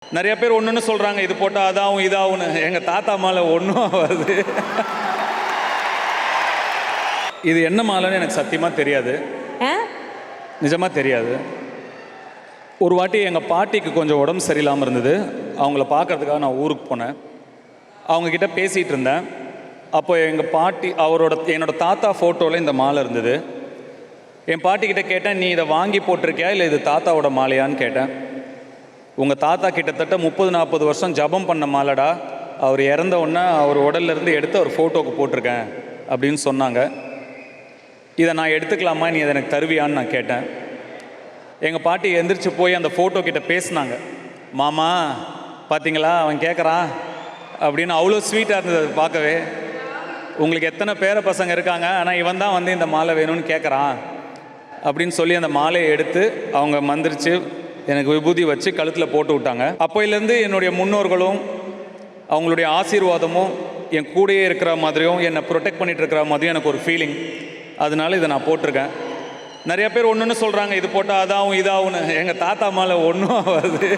நிறைய பேர் ஒன்றுன்னு சொல்கிறாங்க, இது போட்டால் அதாகும் இதாகும்னு. எங்கள் தாத்தா மாலை ஒன்றும் ஆகாது. இது என்ன மாலைன்னு எனக்கு சத்தியமாக தெரியாது, நிஜமாக தெரியாது. ஒரு வாட்டி எங்கள் பாட்டிக்கு கொஞ்சம் உடம்பு சரியில்லாமல் இருந்தது. அவங்கள பார்க்கறதுக்காக நான் ஊருக்கு போனேன். அவங்கக்கிட்ட பேசிகிட்டு இருந்தேன். அப்போ எங்கள் பாட்டி என்னோட தாத்தா ஃபோட்டோவில் இந்த மாலை இருந்தது. என் பாட்டிக்கிட்ட கேட்டேன், நீ இதை வாங்கி போட்டிருக்கியா இல்லை இது தாத்தாவோட மாலையான்னு கேட்டேன். உங்கள் தாத்தா கிட்டத்தட்ட 30-40 வருஷம் ஜபம் பண்ண மாலைடா, அவர் இறந்த உடனே அவர் உடல்லேருந்து எடுத்து அவர் ஃபோட்டோவுக்கு போட்டிருக்கேன் அப்படின்னு சொன்னாங்க. இதை நான் எடுத்துக்கலாமா, நீ அதை எனக்கு தருவியான்னு நான் கேட்டேன். எங்கள் பாட்டி எந்திரிச்சு போய் அந்த ஃபோட்டோ கிட்ட பேசினாங்க. மாமா பார்த்தீங்களா அவன் கேட்குறான் அப்படின்னு. அவ்வளோ ஸ்வீட்டாக இருந்தது அது பார்க்கவே. உங்களுக்கு எத்தனை பேர பசங்க இருக்காங்க, ஆனால் இவன் தான் வந்து இந்த மாலை வேணும்னு கேட்குறான் அப்படின்னு சொல்லி அந்த மாலையை எடுத்து அவங்க மந்திரிச்சு எனக்கு விபூதி வச்சு கழுத்தில் போட்டு விட்டாங்க. அப்போயிலேருந்து என்னுடைய முன்னோர்களும் அவங்களுடைய ஆசீர்வாதமும் என் கூடயே இருக்கிற மாதிரியும் என்னை ப்ரொடெக்ட் பண்ணிகிட்டு இருக்கிற மாதிரியும் எனக்கு ஒரு ஃபீலிங். அதனால இதை நான் போட்டிருக்கேன். நிறைய பேர் ஒன்றுன்னு சொல்கிறாங்க, இது போட்டால் அதாகும் இதாகும்னு. எங்கள் தாத்தா மாலை ஒன்றும் ஆகாது.